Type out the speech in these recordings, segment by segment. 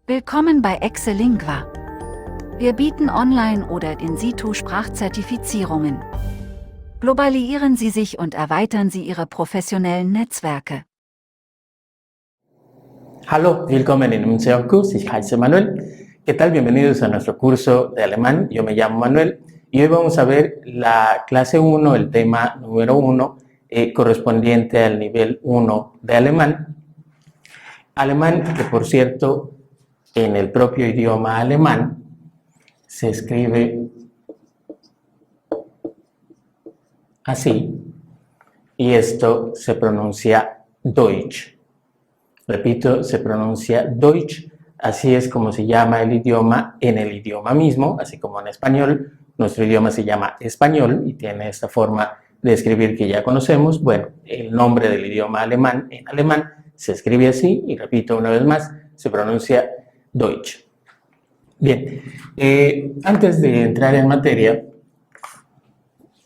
Willkommen bei Excelingua. Wir bieten Online- oder In-situ-Sprachzertifizierungen. Globalisieren Sie sich und erweitern Sie Ihre professionellen Netzwerke. Hallo, willkommen en unserem Kurs. Ich heiße Manuel. ¿Qué tal? Bienvenidos a nuestro curso de alemán. Yo me llamo Manuel y hoy vamos a ver la clase 1, el tema número 1, correspondiente al nivel 1 de alemán. Alemán, que por cierto, en el propio idioma alemán se escribe así y esto se pronuncia Deutsch. Repito, se pronuncia Deutsch, así es como se llama el idioma en el idioma mismo, así como en español. Nuestro idioma se llama español y tiene esta forma de escribir que ya conocemos. Bueno, el nombre del idioma alemán en alemán se escribe así y repito una vez más, se pronuncia Deutsch. Bien, antes de entrar en materia,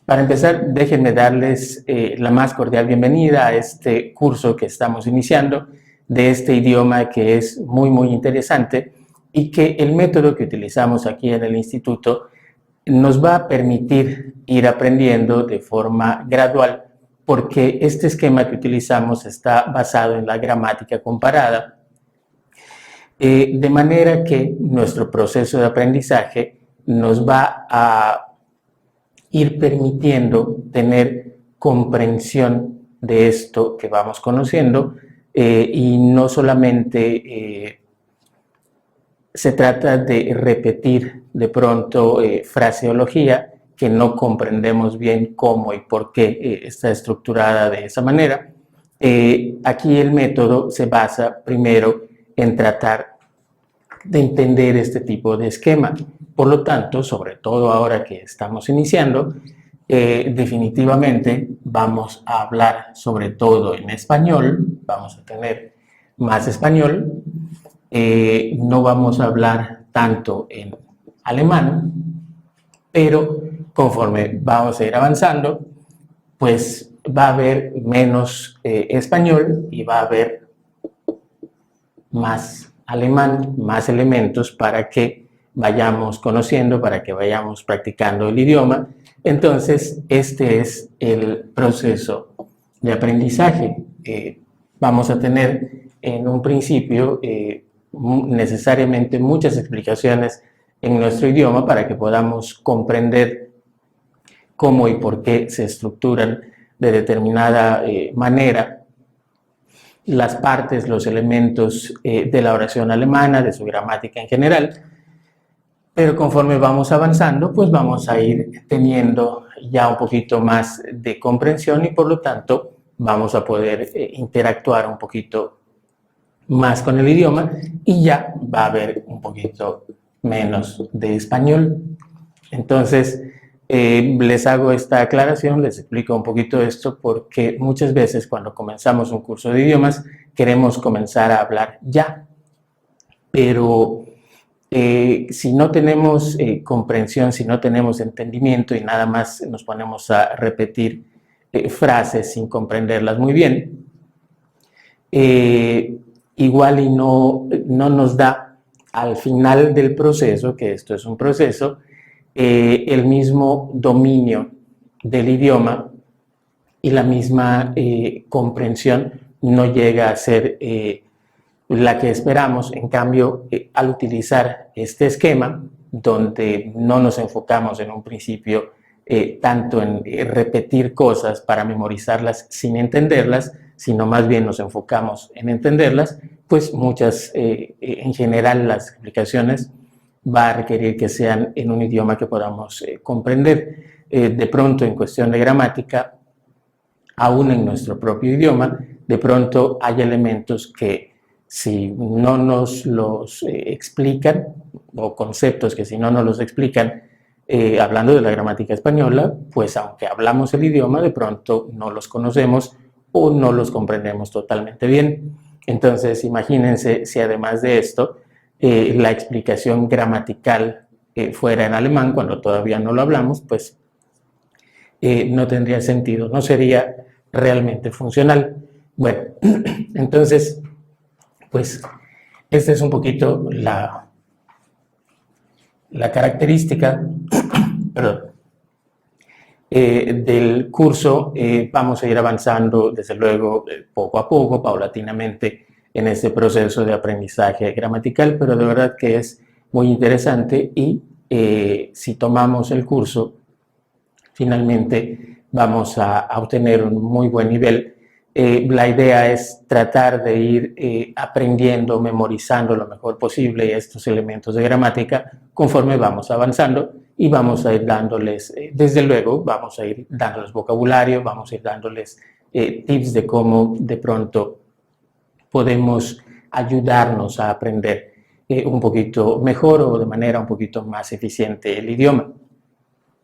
para empezar, déjenme darles la más cordial bienvenida a este curso que estamos iniciando de este idioma que es muy interesante y que el método que utilizamos aquí en el instituto nos va a permitir ir aprendiendo de forma gradual porque este esquema que utilizamos está basado en la gramática comparada, de manera que nuestro proceso de aprendizaje nos va a ir permitiendo tener comprensión de esto que vamos conociendo y no solamente se trata de repetir de pronto fraseología que no comprendemos bien cómo y por qué está estructurada de esa manera. Aquí el método se basa primero en tratar de entender este tipo de esquema. Por lo tanto, sobre todo ahora que estamos iniciando, definitivamente vamos a hablar sobre todo en español, vamos a tener más español, no vamos a hablar tanto en alemán, pero conforme vamos a ir avanzando, pues va a haber menos español y va a haber más alemán, más elementos para que vayamos conociendo, para que vayamos practicando el idioma. Entonces, este es el proceso de aprendizaje. Vamos a tener en un principio necesariamente muchas explicaciones en nuestro idioma para que podamos comprender cómo y por qué se estructuran de determinada manera las partes, los elementos de la oración alemana, de su gramática en general, pero conforme vamos avanzando, pues vamos a ir teniendo ya un poquito más de comprensión y por lo tanto vamos a poder interactuar un poquito más con el idioma y ya va a haber un poquito menos de español. Entonces, les hago esta aclaración, les explico un poquito esto porque muchas veces cuando comenzamos un curso de idiomas queremos comenzar a hablar ya, pero si no tenemos comprensión, si no tenemos entendimiento y nada más nos ponemos a repetir frases sin comprenderlas muy bien, igual y no nos da al final del proceso, que esto es un proceso, el mismo dominio del idioma y la misma comprensión no llega a ser la que esperamos. En cambio, al utilizar este esquema, donde no nos enfocamos en un principio tanto en repetir cosas para memorizarlas sin entenderlas, sino más bien nos enfocamos en entenderlas, pues muchas, en general las explicaciones va a requerir que sean en un idioma que podamos comprender. De pronto, en cuestión de gramática, aún en nuestro propio idioma, de pronto hay elementos que si no nos los explican, o conceptos que si no nos los explican, hablando de la gramática española, pues aunque hablamos el idioma, de pronto no los conocemos o no los comprendemos totalmente bien. Entonces, imagínense si además de esto, la explicación gramatical fuera en alemán, cuando todavía no lo hablamos, pues no tendría sentido, no sería realmente funcional. Bueno, entonces, pues esta es un poquito la característica perdón, del curso. Vamos a ir avanzando, desde luego, poco a poco, paulatinamente, en este proceso de aprendizaje gramatical, pero de verdad que es muy interesante y si tomamos el curso, finalmente vamos a obtener un muy buen nivel. La idea es tratar de ir aprendiendo, memorizando lo mejor posible estos elementos de gramática conforme vamos avanzando y vamos a ir dándoles, desde luego, vamos a ir dándoles vocabulario, vamos a ir dándoles tips de cómo de pronto podemos ayudarnos a aprender un poquito mejor o de manera un poquito más eficiente el idioma.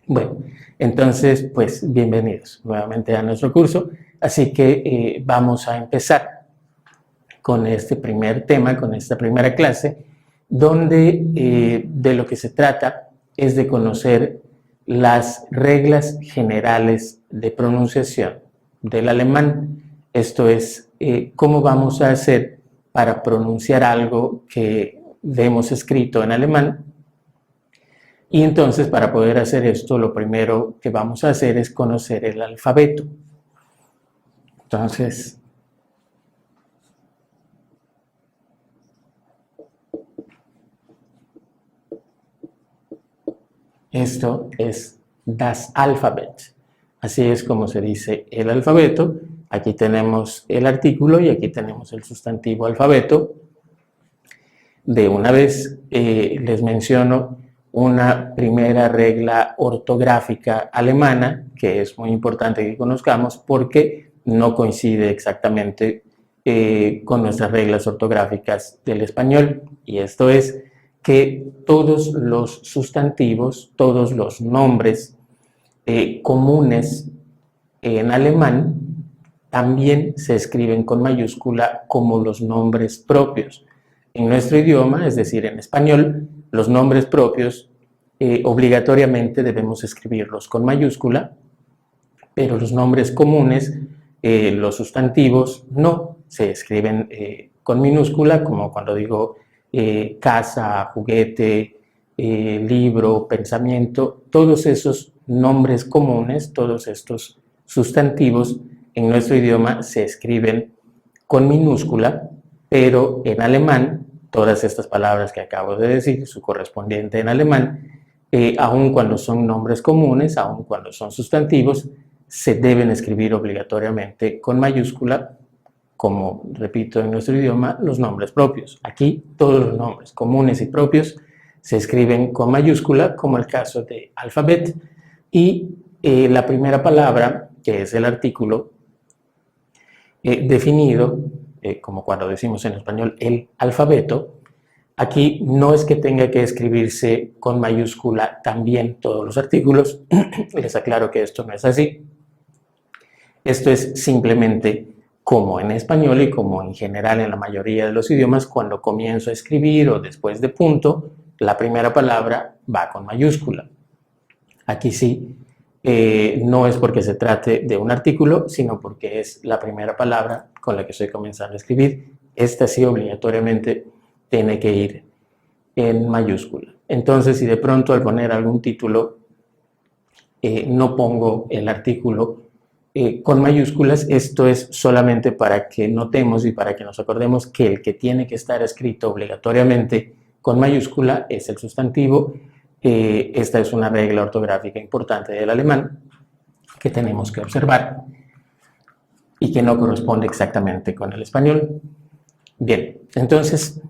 Bueno, entonces, pues bienvenidos nuevamente a nuestro curso. Así que vamos a empezar con este primer tema, con esta primera clase, donde de lo que se trata es de conocer las reglas generales de pronunciación del alemán. Esto es, cómo vamos a hacer para pronunciar algo que hemos escrito en alemán. Y entonces, para poder hacer esto, lo primero que vamos a hacer es conocer el alfabeto. Entonces, esto es das Alphabet. Así es como se dice el alfabeto. Aquí tenemos el artículo y aquí tenemos el sustantivo alfabeto. De una vez les menciono una primera regla ortográfica alemana que es muy importante que conozcamos porque no coincide exactamente con nuestras reglas ortográficas del español, y esto es que todos los sustantivos, todos los nombres comunes en alemán también se escriben con mayúscula como los nombres propios. En nuestro idioma, es decir, en español, los nombres propios obligatoriamente debemos escribirlos con mayúscula, pero los nombres comunes, los sustantivos, no se escriben con minúscula, como cuando digo casa, juguete, libro, pensamiento. Todos esos nombres comunes, todos estos sustantivos en nuestro idioma se escriben con minúscula, pero en alemán, todas estas palabras que acabo de decir, su correspondiente en alemán, aun cuando son nombres comunes, aun cuando son sustantivos, se deben escribir obligatoriamente con mayúscula, como, repito, en nuestro idioma, los nombres propios. Aquí todos los nombres comunes y propios se escriben con mayúscula, como el caso de alfabet, y la primera palabra, que es el artículo definido, como cuando decimos en español el alfabeto, aquí no es que tenga que escribirse con mayúscula también todos los artículos. Les aclaro que esto no es así. Esto es simplemente como en español y como en general en la mayoría de los idiomas, cuando comienzo a escribir o después de punto, la primera palabra va con mayúscula. Aquí sí, no es porque se trate de un artículo, sino porque es la primera palabra con la que estoy comenzando a escribir. Esta sí obligatoriamente tiene que ir en mayúscula. Entonces, si de pronto al poner algún título no pongo el artículo con mayúsculas, esto es solamente para que notemos y para que nos acordemos que el que tiene que estar escrito obligatoriamente con mayúscula es el sustantivo. Esta es una regla ortográfica importante del alemán que tenemos que observar y que no corresponde exactamente con el español. Bien, entonces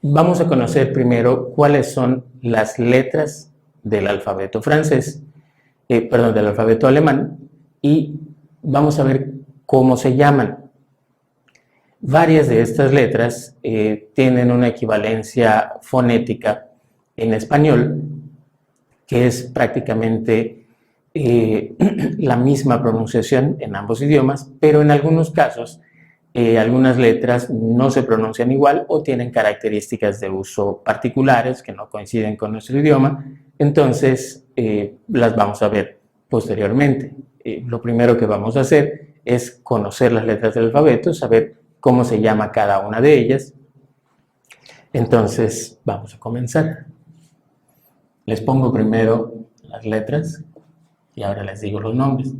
vamos a conocer primero cuáles son las letras del alfabeto francés, del alfabeto alemán, y vamos a ver cómo se llaman. Varias de estas letras tienen una equivalencia fonética en español, que es prácticamente la misma pronunciación en ambos idiomas, pero en algunos casos algunas letras no se pronuncian igual o tienen características de uso particulares que no coinciden con nuestro idioma. Entonces las vamos a ver posteriormente. Lo primero que vamos a hacer es conocer las letras del alfabeto, saber cómo se llama cada una de ellas. Entonces, vamos a comenzar. Les pongo primero las letras y ahora les digo los nombres.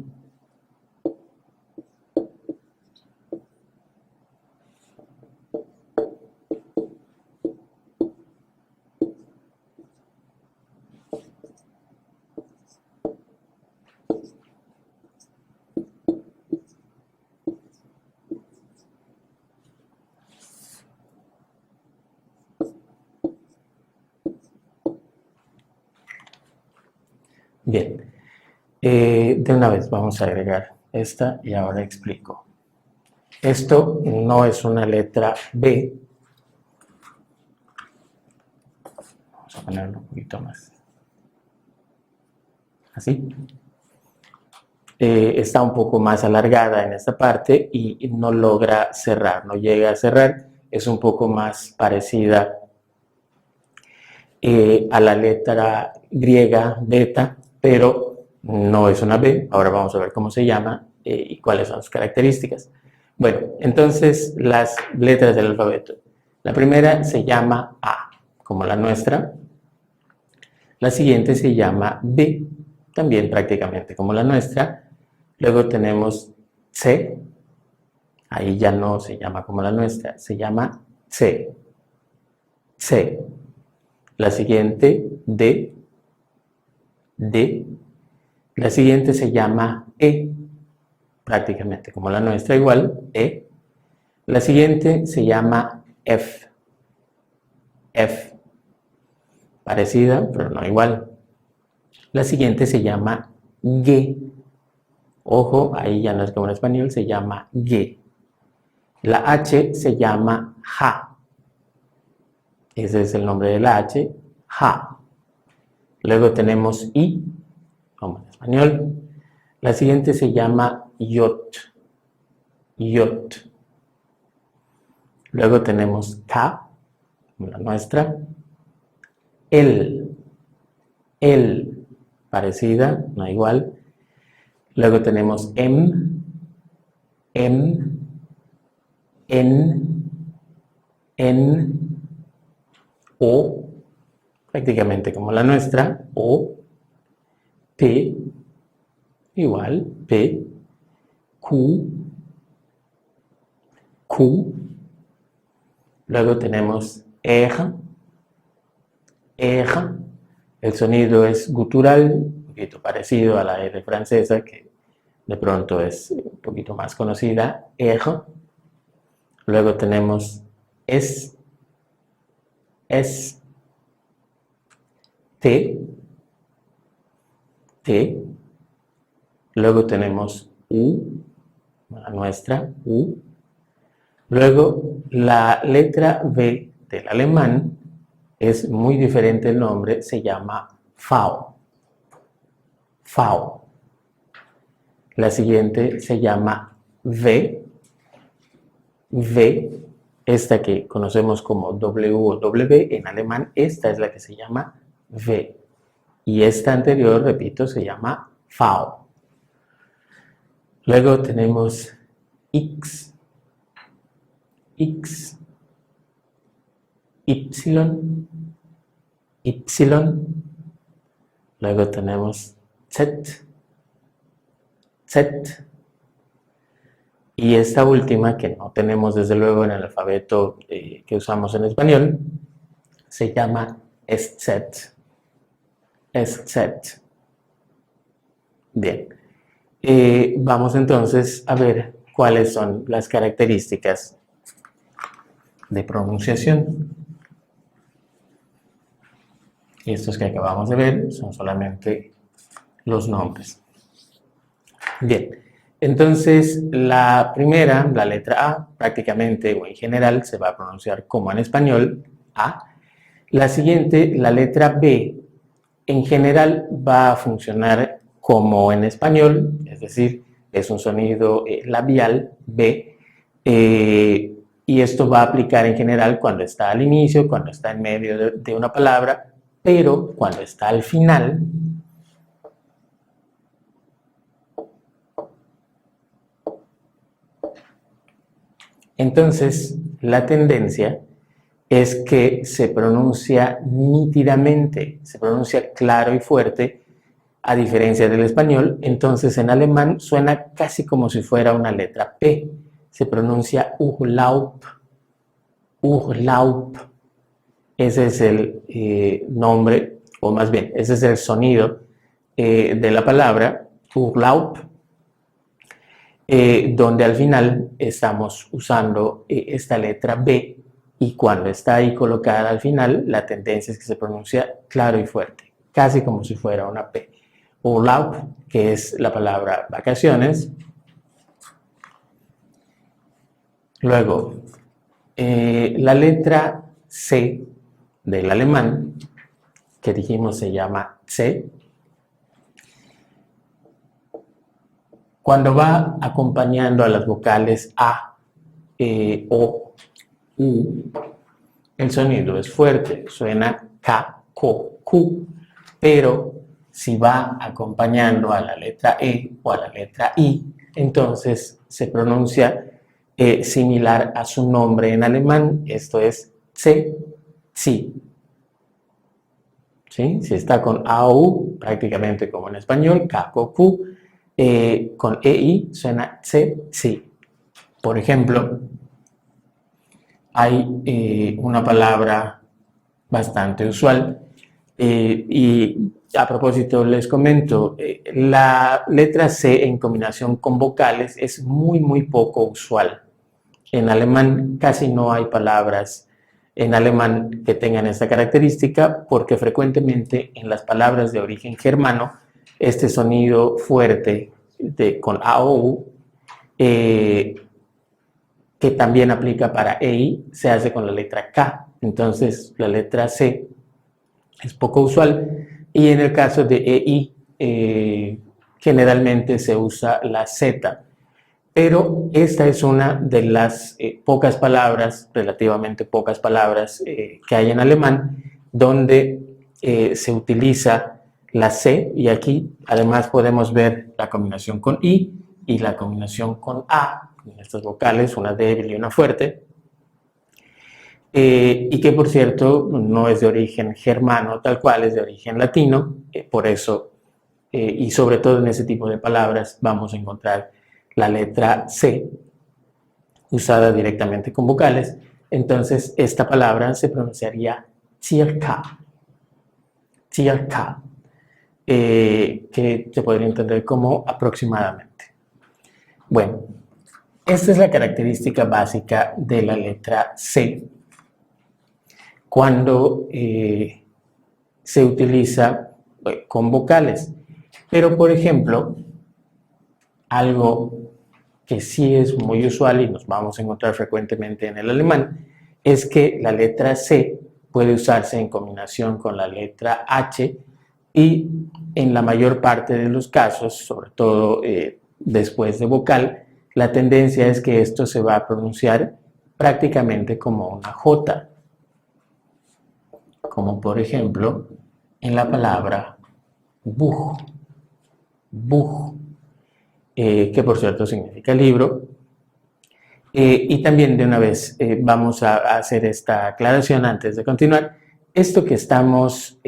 Bien, de una vez vamos a agregar esta y ahora explico. Esto no es una letra B. Vamos a ponerlo un poquito más. Así. Está un poco más alargada en esta parte y no logra cerrar, no llega a cerrar. Es un poco más parecida a la letra griega beta, pero no es una B. Ahora vamos a ver cómo se llama y cuáles son sus características. Bueno, entonces las letras del alfabeto. La primera se llama A, como la nuestra. La siguiente se llama B, también prácticamente como la nuestra. Luego tenemos C, ahí ya no se llama como la nuestra, se llama C. C. La siguiente, D. D. La siguiente se llama E, prácticamente como la nuestra, igual, E. La siguiente se llama F. F. Parecida, pero no igual. La siguiente se llama G. Ojo, ahí ya no es como en español, se llama G. La H se llama J. Ese es el nombre de la H, J. Luego tenemos I, como en español. La siguiente se llama Yot. Yot. Luego tenemos K, como la nuestra. El. El. Parecida, no igual. Luego tenemos M. M. N. N. O, prácticamente como la nuestra, O, P, igual, P, Q, Q, luego tenemos R, R, el sonido es gutural, un poquito parecido a la R francesa, que de pronto es un poquito más conocida, R, luego tenemos S, T, T, luego tenemos U, la nuestra, U, luego la letra B del alemán es muy diferente el nombre, se llama V, V, la siguiente se llama V, V, esta que conocemos como W o W en alemán, esta es la que se llama V. Y esta anterior, repito, se llama V. Luego tenemos X, X, Y, Y. Luego tenemos Z, Z. Y esta última, que no tenemos desde luego en el alfabeto que usamos en español, se llama SZ. SZ. Bien. Vamos entonces a ver cuáles son las características de pronunciación. Estos que acabamos de ver son solamente los nombres. Bien. Entonces, la primera, la letra A, prácticamente o en general se va a pronunciar como en español, A. La siguiente, la letra B, en general va a funcionar como en español, es decir, es un sonido labial, B, y esto va a aplicar en general cuando está al inicio, cuando está en medio de una palabra, pero cuando está al final, Entonces, la tendencia es que se pronuncia nítidamente, se pronuncia claro y fuerte, a diferencia del español. Entonces, en alemán suena casi como si fuera una letra P. Se pronuncia Urlaub, Urlaub. Ese es el nombre, o más bien, ese es el sonido de la palabra Urlaub, donde al final estamos usando esta letra B, y cuando está ahí colocada al final, la tendencia es que se pronuncia claro y fuerte, casi como si fuera una P. Urlaub, que es la palabra vacaciones. Luego, la letra C del alemán, que dijimos se llama C, cuando va acompañando a las vocales A, O, U, el sonido es fuerte, suena K, Ko, Q, pero si va acompañando a la letra E o a la letra I, entonces se pronuncia similar a su nombre en alemán, esto es C, sí. ¿Sí? Si está con A o U, prácticamente como en español, K, Ko, Q, con EI suena C, sí. Por ejemplo, hay una palabra bastante usual y a propósito les comento, la letra C en combinación con vocales es muy poco usual. En alemán casi no hay palabras en alemán que tengan esta característica, porque frecuentemente en las palabras de origen germano este sonido fuerte con A o U, que también aplica para EI, se hace con la letra K. Entonces la letra C es poco usual, y en el caso de EI generalmente se usa la Z. Pero esta es una de las pocas palabras, relativamente pocas palabras que hay en alemán, donde se utiliza la C, y aquí además podemos ver la combinación con I y la combinación con A, en estas vocales, una débil y una fuerte, y que por cierto no es de origen germano tal cual, es de origen latino, por eso, y sobre todo en ese tipo de palabras vamos a encontrar la letra C usada directamente con vocales. Entonces esta palabra se pronunciaría circa, circa, que se podría entender como aproximadamente. Bueno, esta es la característica básica de la letra C cuando se utiliza con vocales. Pero por ejemplo, algo que sí es muy usual y nos vamos a encontrar frecuentemente en el alemán, es que la letra C puede usarse en combinación con la letra H, y en la mayor parte de los casos, sobre todo después de vocal, la tendencia es que esto se va a pronunciar prácticamente como una J, como por ejemplo en la palabra Buch, Buch, que por cierto significa libro. Y también de una vez vamos a hacer esta aclaración antes de continuar. Esto que estamos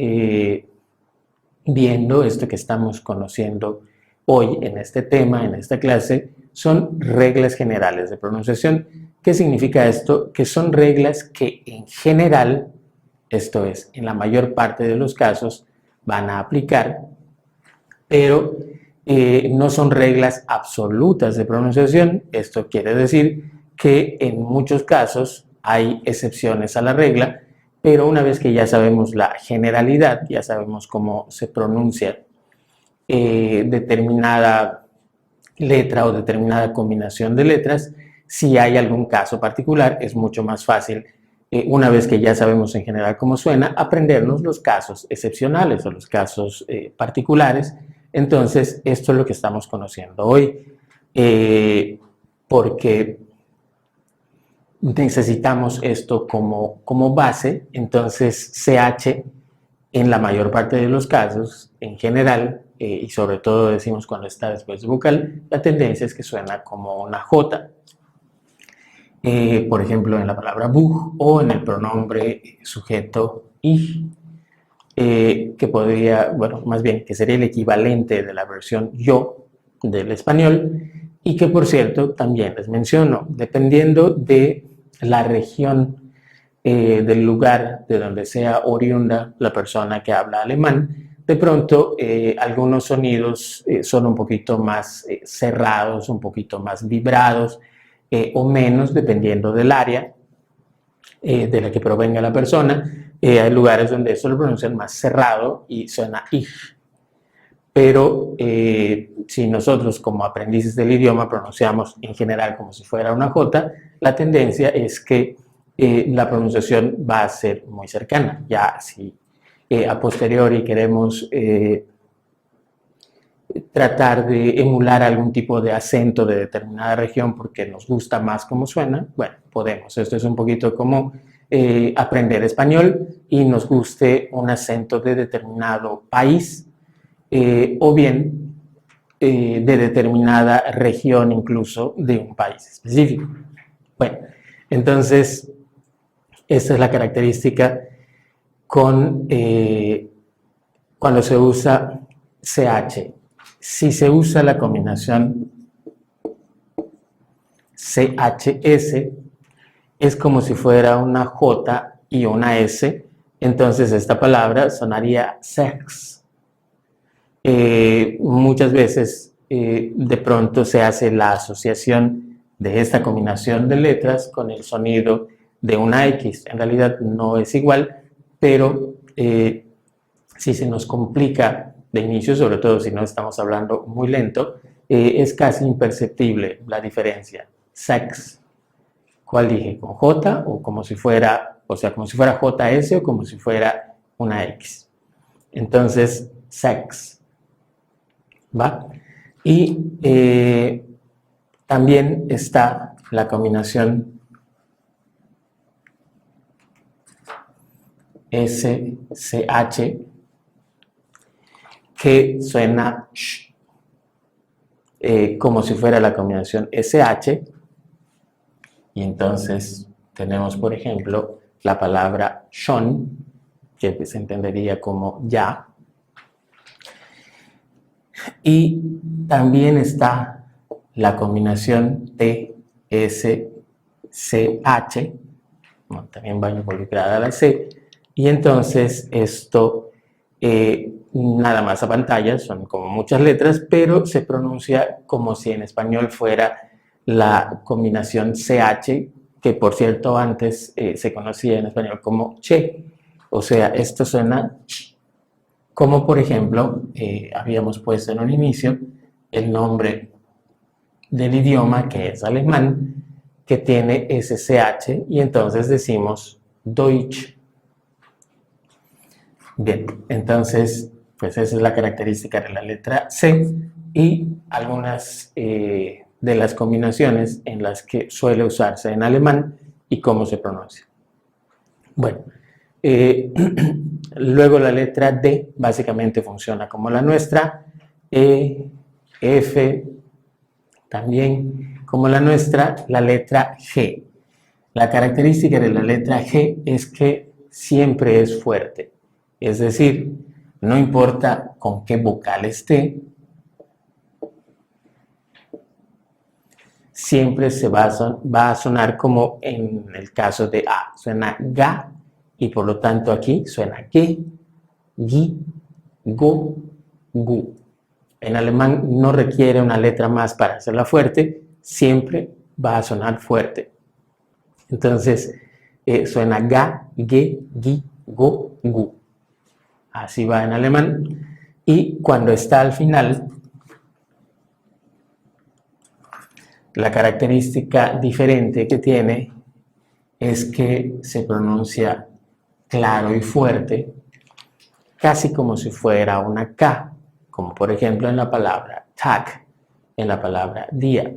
viendo, esto que estamos conociendo hoy en este tema, en esta clase, son reglas generales de pronunciación. ¿Qué significa esto? Que son reglas que en general, esto es, en la mayor parte de los casos, van a aplicar, pero no son reglas absolutas de pronunciación. Esto quiere decir que en muchos casos hay excepciones a la regla, pero una vez que ya sabemos la generalidad, ya sabemos cómo se pronuncia determinada letra o determinada combinación de letras, si hay algún caso particular, es mucho más fácil, una vez que ya sabemos en general cómo suena, aprendernos los casos excepcionales o los casos particulares. Entonces, esto es lo que estamos conociendo hoy, porque necesitamos esto como base. Entonces, CH en la mayor parte de los casos, en general, y sobre todo decimos cuando está después de vocal, la tendencia es que suena como una J. por ejemplo, en la palabra buh o en el pronombre sujeto ich, que podría, bueno, más bien, que sería el equivalente de la versión yo del español, y que, por cierto, también les menciono, dependiendo de la región, del lugar de donde sea oriunda la persona que habla alemán, de pronto algunos sonidos son un poquito más cerrados, un poquito más vibrados o menos, dependiendo del área de la que provenga la persona. Hay lugares donde eso lo pronuncian más cerrado y suena ich. Pero si nosotros como aprendices del idioma pronunciamos en general como si fuera una J, la tendencia es que la pronunciación va a ser muy cercana. Ya si a posteriori queremos tratar de emular algún tipo de acento de determinada región porque nos gusta más cómo suena, bueno, podemos. Esto es un poquito como aprender español y nos guste un acento de determinado país o bien de determinada región incluso de un país específico. Bueno, entonces esta es la característica con cuando se usa CH. Si se usa la combinación CHS, es como si fuera una J y una S, entonces esta palabra sonaría sex. Muchas veces de pronto se hace la asociación de esta combinación de letras con el sonido de una X. En realidad no es igual, pero si se nos complica de inicio, sobre todo si no estamos hablando muy lento, es casi imperceptible la diferencia. Sex. ¿Cuál dije? ¿Con J o como si fuera, o sea, como si fuera JS o como si fuera una X? Entonces, sex. ¿Va? Y también está la combinación SCH, que suena sh, como si fuera la combinación SH, y entonces tenemos, por ejemplo, la palabra schon, que se entendería como ya, y también está la combinación TSCH, bueno, también va involucrada la C, y entonces esto nada más a pantalla, son como muchas letras, pero se pronuncia como si en español fuera la combinación CH, que por cierto antes se conocía en español como che, o sea, esto suena ch, como por ejemplo habíamos puesto en un inicio el nombre del idioma que es alemán, que tiene SCH, y entonces decimos Deutsch. Bien, entonces, pues esa es la característica de la letra C y algunas de las combinaciones en las que suele usarse en alemán y cómo se pronuncia. Bueno, luego la letra D básicamente funciona como la nuestra, E, F, también como la nuestra, la letra G. La característica de la letra G es que siempre es fuerte. Es decir, no importa con qué vocal esté, siempre va a sonar como en el caso de A. Suena ga y por lo tanto aquí suena ge, gi, go, gu. En alemán no requiere una letra más para hacerla fuerte, siempre va a sonar fuerte. Entonces suena ga, ge, gi, go, gu. Así va en alemán. Y cuando está al final, la característica diferente que tiene es que se pronuncia claro y fuerte, casi como si fuera una K, como por ejemplo en la palabra Tag, en la palabra día.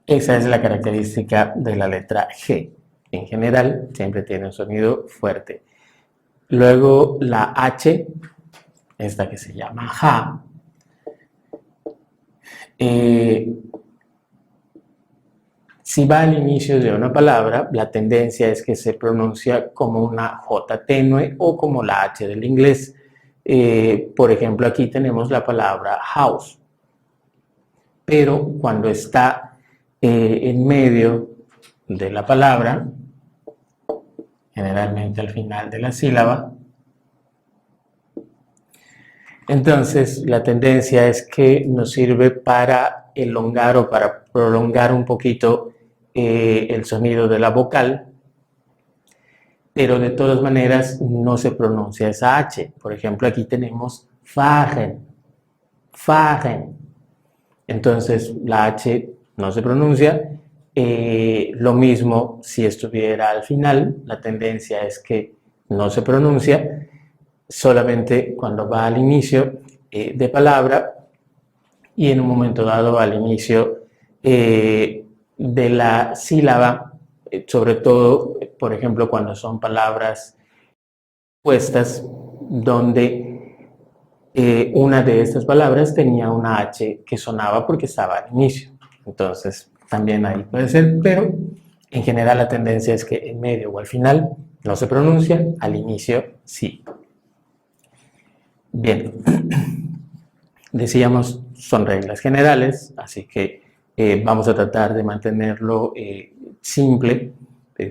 Esa es la característica de la letra G. En general, siempre tiene un sonido fuerte. Luego la H, esta que se llama ja, Si va al inicio de una palabra, la tendencia es que se pronuncia como una J tenue o como la H del inglés. Por ejemplo, aquí tenemos la palabra house, pero cuando está en medio de la palabra, generalmente al final de la sílaba, entonces la tendencia es que nos sirve para elongar o para prolongar un poquito el sonido de la vocal, pero de todas maneras no se pronuncia esa H. Por ejemplo, aquí tenemos fahren, fahren. Entonces la H no se pronuncia. Lo mismo si estuviera al final, la tendencia es que no se pronuncia, solamente cuando va al inicio de palabra y en un momento dado al inicio de la sílaba, sobre todo, por ejemplo, cuando son palabras puestas donde una de estas palabras tenía una H que sonaba porque estaba al inicio. Entonces, también ahí puede ser, pero en general la tendencia es que en medio o al final no se pronuncia, al inicio sí. Bien, decíamos, son reglas generales, así que vamos a tratar de mantenerlo simple.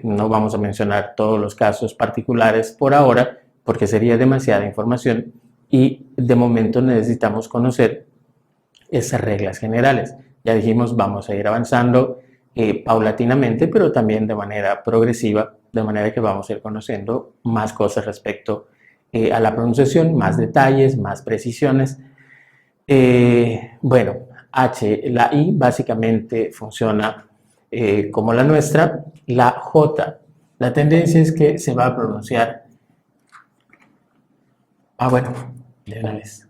No vamos a mencionar todos los casos particulares por ahora, porque sería demasiada información y de momento necesitamos conocer esas reglas generales. Ya dijimos, vamos a ir avanzando paulatinamente, pero también de manera progresiva, de manera que vamos a ir conociendo más cosas respecto a la pronunciación, más detalles, más precisiones. Bueno, la I básicamente funciona como la nuestra. La J, la tendencia es que se va a pronunciar, bueno, de una vez,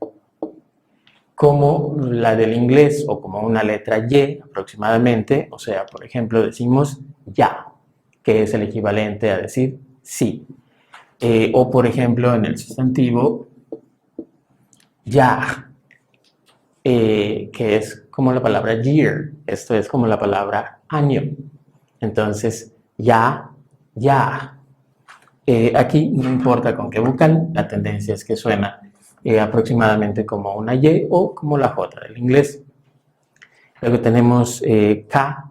como la del inglés o como una letra Y aproximadamente. O sea, por ejemplo, decimos ya, que es el equivalente a decir sí. O por ejemplo, en el sustantivo, ya, que es como la palabra year. Esto es como la palabra año. Entonces, ya, ya. Aquí no importa con qué vocal, la tendencia es que suena aproximadamente como una Y o como la J del inglés. Luego tenemos K,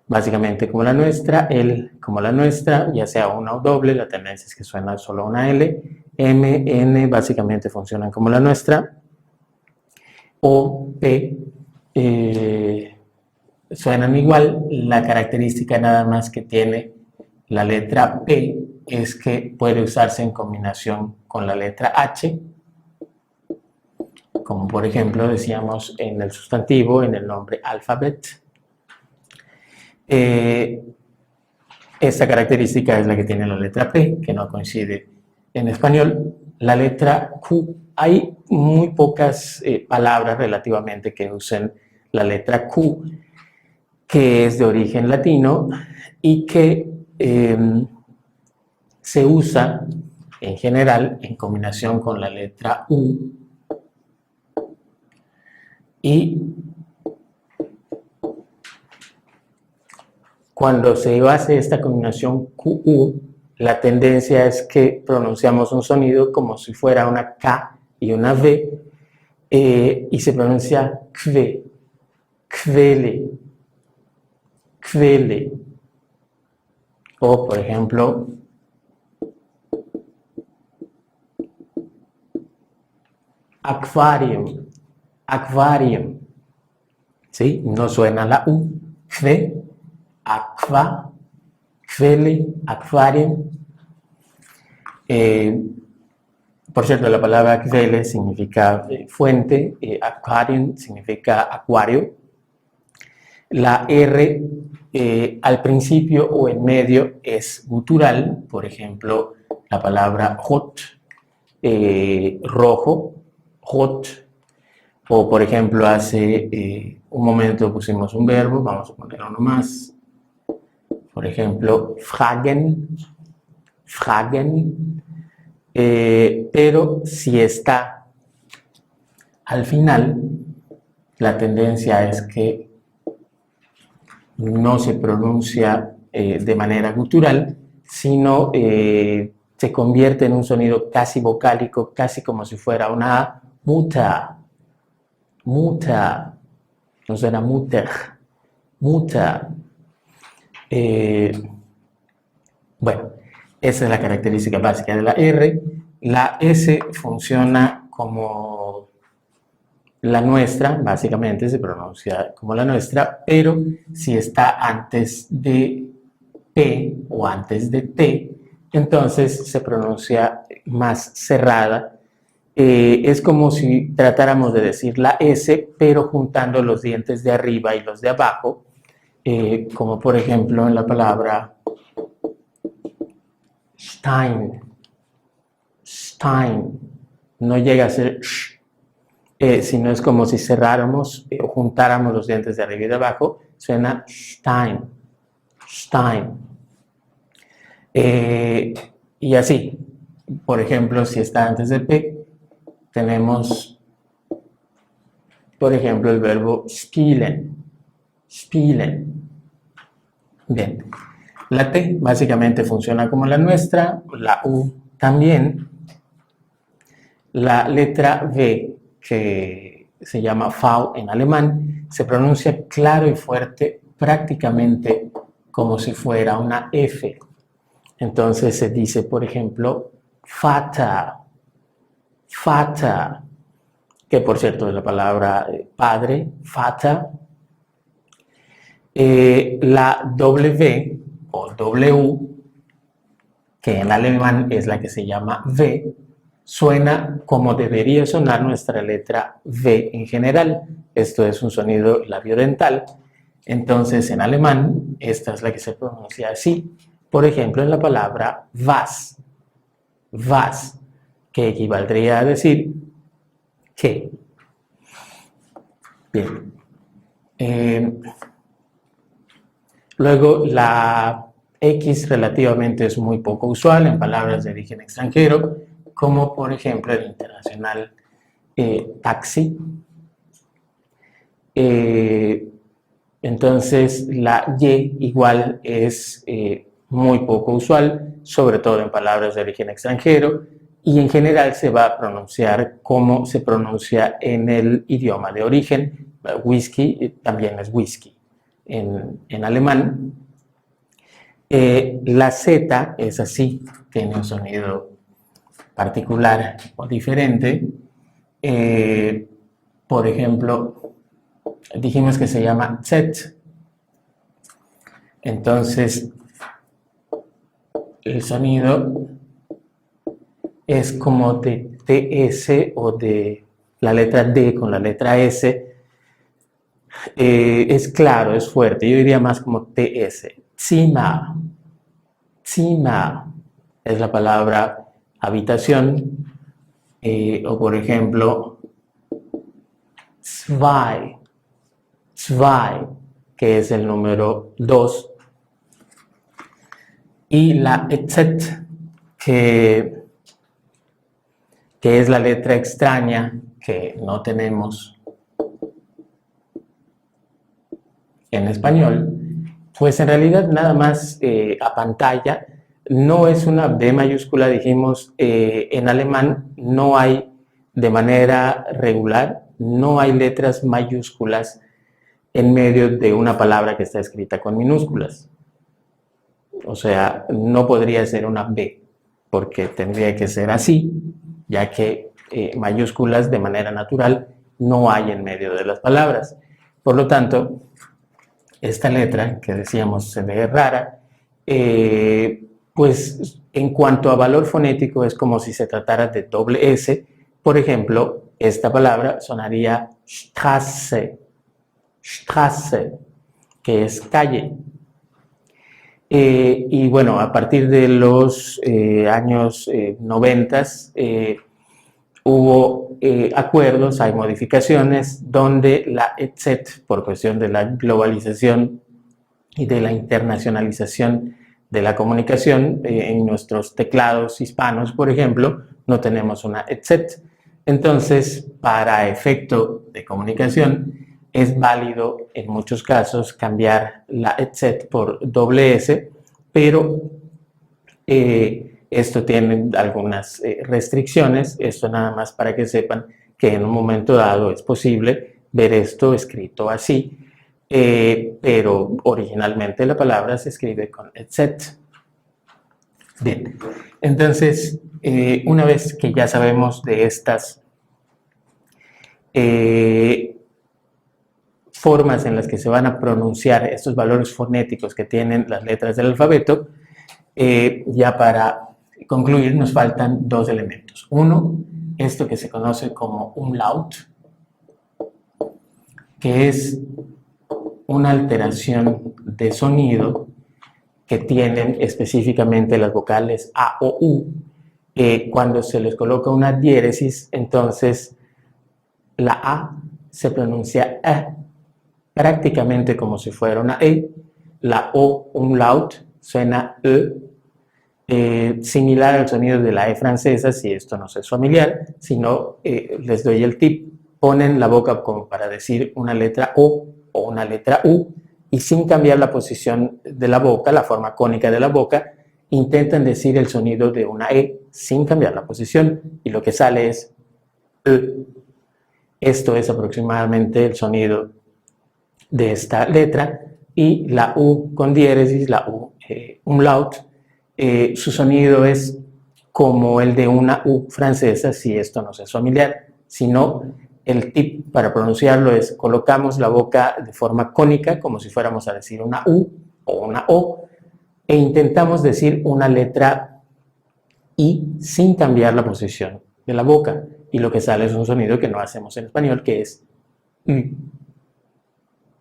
básicamente como la nuestra, L como la nuestra, ya sea una o doble, la tendencia es que suena solo una L. M, N básicamente funcionan como la nuestra. O, P, suenan igual. La característica nada más que tiene la letra P es que puede usarse en combinación con la letra H, como por ejemplo decíamos en el sustantivo, en el nombre alphabet. Esta característica es la que tiene la letra P, que no coincide en español. La letra Q, hay muy pocas palabras relativamente que usen la letra Q, que es de origen latino y que se usa en general en combinación con la letra U. Y cuando se hace esta combinación QU, la tendencia es que pronunciamos un sonido como si fuera una K y una V, y se pronuncia kve, kvele, kvele. O, por ejemplo, aquarium, aquarium. ¿Sí? No suena la U, kve, aqua, kvele, aquarium. Por cierto, la palabra kvele significa fuente, aquarium significa acuario. La R al principio o en medio es gutural, por ejemplo, la palabra hot, rojo, hot, o por ejemplo hace un momento pusimos un verbo, vamos a poner uno más, por ejemplo, fragen, fragen, pero si está al final, la tendencia es que no se pronuncia de manera gutural, sino se convierte en un sonido casi vocálico, casi como si fuera una A, muta, muta, no suena muter, muta. Bueno, esa es la característica básica de la R. La S funciona como la nuestra, básicamente se pronuncia como la nuestra, pero si está antes de P o antes de T, entonces se pronuncia más cerrada. Es como si tratáramos de decir la S, pero juntando los dientes de arriba y los de abajo, como por ejemplo en la palabra Stein. Stein. No llega a ser sh, sino es como si cerráramos o juntáramos los dientes de arriba y de abajo. Suena Stein. Stein. Y así, por ejemplo, si está antes de P, tenemos, por ejemplo, el verbo spielen. Spielen. Bien. La T básicamente funciona como la nuestra, la U también. La letra V, que se llama V en alemán, se pronuncia claro y fuerte, prácticamente como si fuera una F. Entonces se dice, por ejemplo, Vater, Vater, que por cierto es la palabra padre, Vater. La W o W, que en alemán es la que se llama V, suena como debería sonar nuestra letra V en general. Esto es un sonido labiodental. Entonces, en alemán, esta es la que se pronuncia así. Por ejemplo, en la palabra was, was, que equivaldría a decir que. Bien. Luego, la X relativamente es muy poco usual en palabras de origen extranjero, como por ejemplo el internacional taxi. Entonces la Y igual es muy poco usual, sobre todo en palabras de origen extranjero, y en general se va a pronunciar como se pronuncia en el idioma de origen. Whisky también es whisky en alemán. La Z es así, tiene un sonido particular o diferente. Por ejemplo, dijimos que se llama Z. Entonces, el sonido es como de TS o de la letra D con la letra S. Es claro, es fuerte. Yo diría más como TS. Zimmer. Zimmer es la palabra habitación. O por ejemplo, zwei, zwei, que es el número 2. Y la EZ, que es la letra extraña que no tenemos en español, pues en realidad nada más a pantalla. No es una B mayúscula, dijimos, en alemán no hay de manera regular, no hay letras mayúsculas en medio de una palabra que está escrita con minúsculas. O sea, no podría ser una B, porque tendría que ser así, ya que mayúsculas de manera natural no hay en medio de las palabras. Por lo tanto, esta letra, que decíamos se ve rara, pues en cuanto a valor fonético es como si se tratara de doble S. Por ejemplo, esta palabra sonaría Straße, Straße, que es calle. Y bueno, a partir de los años 90 hubo acuerdos, hay modificaciones donde la EZ, por cuestión de la globalización y de la internacionalización de la comunicación, en nuestros teclados hispanos, por ejemplo, no tenemos una EZ. Entonces, para efecto de comunicación, es válido en muchos casos cambiar la etc por doble S, pero esto tiene algunas restricciones. Esto nada más para que sepan que en un momento dado es posible ver esto escrito así, pero originalmente la palabra se escribe con etc. Bien, entonces una vez que ya sabemos de estas formas en las que se van a pronunciar estos valores fonéticos que tienen las letras del alfabeto, ya para concluir nos faltan dos elementos. Uno, esto que se conoce como umlaut, que es una alteración de sonido que tienen específicamente las vocales A o U. Cuando se les coloca una diéresis, entonces la A se pronuncia E, prácticamente como si fuera una E. La O umlaut suena E, similar al sonido de la E francesa, si esto no es familiar. Si no, les doy el tip. Ponen la boca como para decir una letra O una letra U, y sin cambiar la posición de la boca, la forma cónica de la boca, intentan decir el sonido de una E sin cambiar la posición, y lo que sale es E. Esto es aproximadamente el sonido de esta letra, y la U con diéresis, la U umlaut, su sonido es como el de una U francesa, si esto no es familiar. Si no, el tip para pronunciarlo es: colocamos la boca de forma cónica, como si fuéramos a decir una U o una O, e intentamos decir una letra I sin cambiar la posición de la boca. Y lo que sale es un sonido que no hacemos en español, que es U.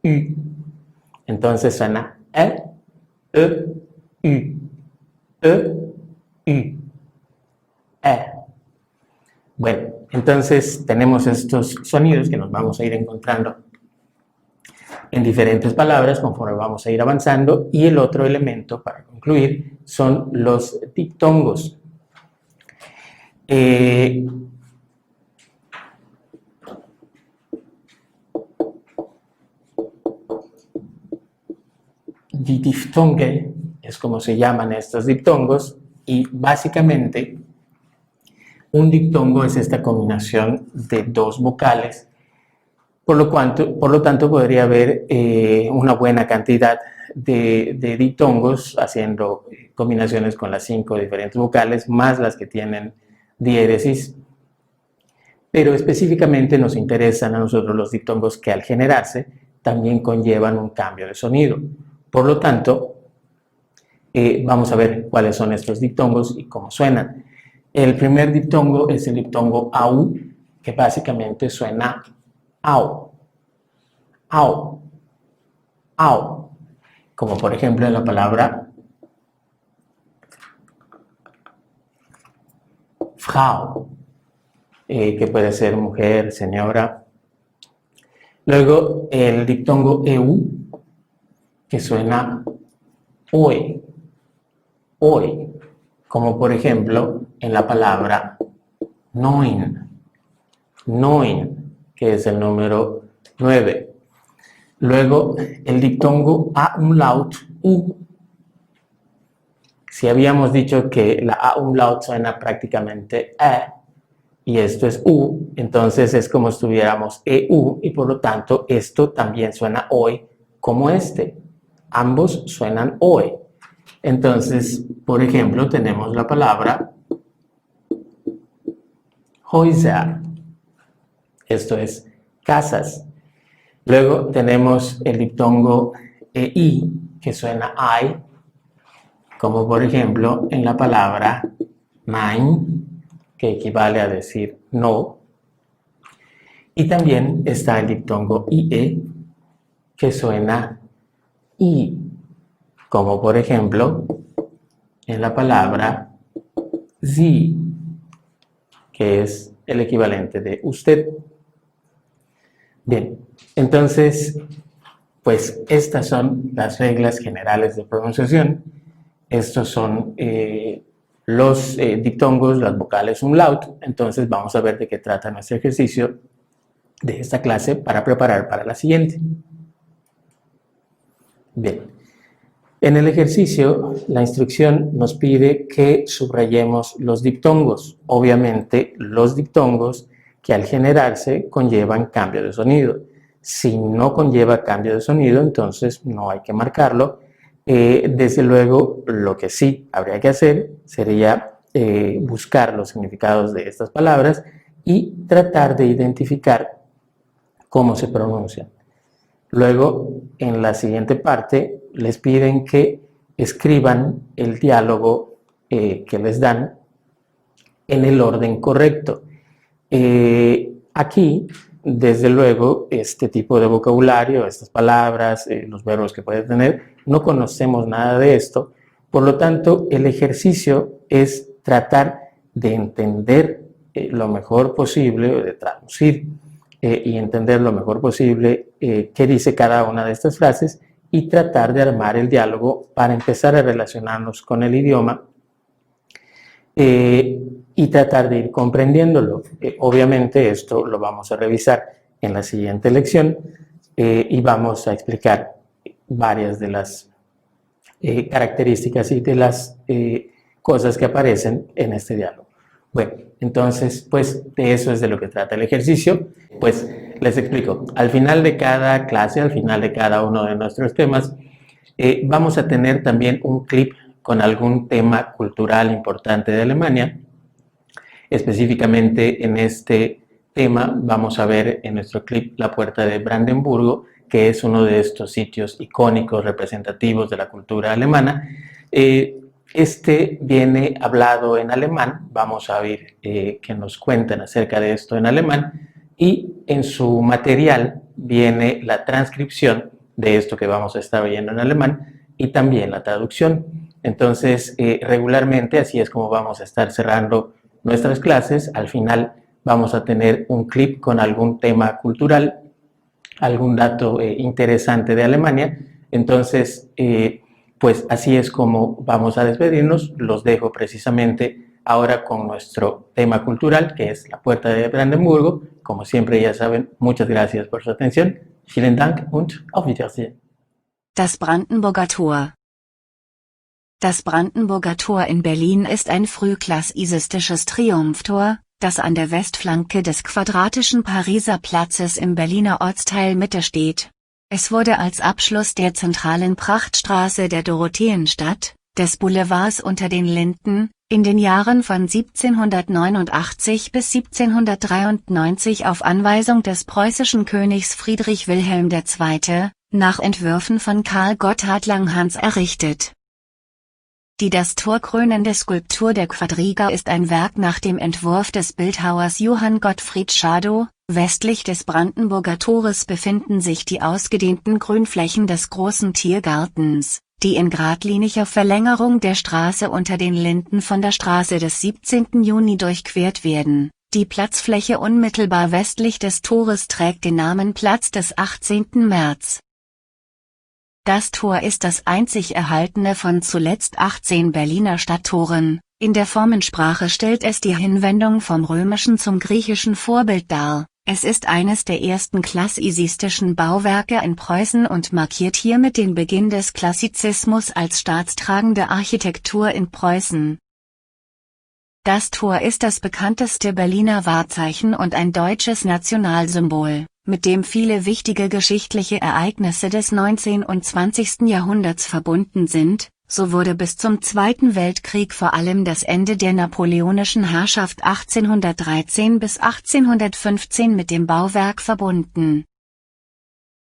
U. Entonces suena E, U, U. Bueno, entonces tenemos estos sonidos que nos vamos a ir encontrando en diferentes palabras conforme vamos a ir avanzando, y el otro elemento para concluir son los diptongos. Die Diphthonge es como se llaman estos diptongos, y básicamente un diptongo es esta combinación de dos vocales, por lo tanto podría haber una buena cantidad de diptongos, haciendo combinaciones con las 5 diferentes vocales, más las que tienen diéresis, pero específicamente nos interesan a nosotros los diptongos que al generarse también conllevan un cambio de sonido. Por lo tanto, vamos a ver cuáles son estos diptongos y cómo suenan. El primer diptongo es el diptongo AU, que básicamente suena AU, AU, AU, como por ejemplo en la palabra Frau, que puede ser mujer, señora. Luego el diptongo EU, que suena OE, OE, como por ejemplo en la palabra neun, neun, que es el número 9. Luego el diptongo A umlaut U. Si habíamos dicho que la A umlaut suena prácticamente E, y esto es U, entonces es como si tuviéramos EU, y por lo tanto esto también suena OE como este. Ambos suenan OE. Entonces, por ejemplo, tenemos la palabra Häuser. Esto es casas. Luego tenemos el diptongo EI, que suena I, como por ejemplo en la palabra nein, que equivale a decir no. Y también está el diptongo IE, que suena I, como por ejemplo en la palabra Sie, que es el equivalente de usted. Bien, entonces, pues estas son las reglas generales de pronunciación. Estos son los diptongos, las vocales umlaut. Entonces vamos a ver de qué trata nuestro ejercicio de esta clase para preparar para la siguiente. Bien, en el ejercicio la instrucción nos pide que subrayemos los diptongos. Obviamente los diptongos que al generarse conllevan cambio de sonido. Si no conlleva cambio de sonido, entonces no hay que marcarlo. Desde luego, lo que sí habría que hacer sería buscar los significados de estas palabras y tratar de identificar cómo se pronuncian. Luego, en la siguiente parte, les piden que escriban el diálogo que les dan en el orden correcto. Aquí, desde luego, este tipo de vocabulario, estas palabras, los verbos que puede tener, no conocemos nada de esto. Por lo tanto, el ejercicio es tratar de entender lo mejor posible, de traducir y entender lo mejor posible qué dice cada una de estas frases y tratar de armar el diálogo para empezar a relacionarnos con el idioma y tratar de ir comprendiéndolo. Obviamente esto lo vamos a revisar en la siguiente lección y vamos a explicar varias de las características y de las cosas que aparecen en este diálogo. Bueno, entonces, pues de eso es de lo que trata el ejercicio. Pues les explico, al final de cada clase, al final de cada uno de nuestros temas, vamos a tener también un clip con algún tema cultural importante de Alemania. Específicamente en este tema vamos a ver en nuestro clip la Puerta de Brandenburgo, que es uno de estos sitios icónicos representativos de la cultura alemana. Este viene hablado en alemán, vamos a ver que nos cuentan acerca de esto en alemán, y en su material viene la transcripción de esto que vamos a estar oyendo en alemán y también la traducción. Entonces, regularmente así es como vamos a estar cerrando nuestras clases. Al final vamos a tener un clip con algún tema cultural, algún dato interesante de Alemania. Entonces, pues así es como vamos a despedirnos. Los dejo precisamente ahora con nuestro tema cultural, que es la Puerta de Brandenburgo. Como siempre ya saben, muchas gracias por su atención. Vielen Dank und auf Wiedersehen. Das Brandenburger Tor. Das Brandenburger Tor in Berlin ist ein frühklassizistisches Triumphtor, das an der Westflanke des quadratischen Pariser Platzes im Berliner Ortsteil Mitte steht. Es wurde als Abschluss der zentralen Prachtstraße der Dorotheenstadt, des Boulevards unter den Linden, in den Jahren von 1789 bis 1793 auf Anweisung des preußischen Königs Friedrich Wilhelm II., nach Entwürfen von Karl Gotthard Langhans errichtet. Die das Tor krönende Skulptur der Quadriga ist ein Werk nach dem Entwurf des Bildhauers Johann Gottfried Schadow. Westlich des Brandenburger Tores befinden sich die ausgedehnten Grünflächen des großen Tiergartens, die in geradliniger Verlängerung der Straße unter den Linden von der Straße des 17. Juni durchquert werden. Die Platzfläche unmittelbar westlich des Tores trägt den Namen Platz des 18. März. Das Tor ist das einzig erhaltene von zuletzt 18 Berliner Stadttoren. In der Formensprache stellt es die Hinwendung vom römischen zum griechischen Vorbild dar. Es ist eines der ersten klassizistischen Bauwerke in Preußen und markiert hiermit den Beginn des Klassizismus als staatstragende Architektur in Preußen. Das Tor ist das bekannteste Berliner Wahrzeichen und ein deutsches Nationalsymbol, mit dem viele wichtige geschichtliche Ereignisse des 19. und 20. Jahrhunderts verbunden sind. So wurde bis zum Zweiten Weltkrieg vor allem das Ende der napoleonischen Herrschaft 1813 bis 1815 mit dem Bauwerk verbunden.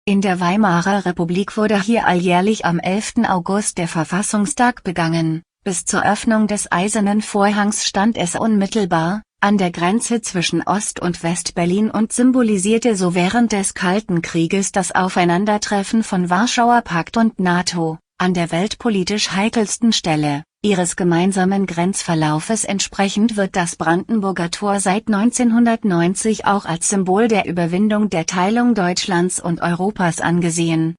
In der Weimarer Republik wurde hier alljährlich am 11. August der Verfassungstag begangen. Bis zur Öffnung des Eisernen Vorhangs stand es unmittelbar an der Grenze zwischen Ost- und West-Berlin und symbolisierte so während des Kalten Krieges das Aufeinandertreffen von Warschauer Pakt und NATO. An der weltpolitisch heikelsten Stelle ihres gemeinsamen Grenzverlaufes entsprechend wird das Brandenburger Tor seit 1990 auch als Symbol der Überwindung der Teilung Deutschlands und Europas angesehen.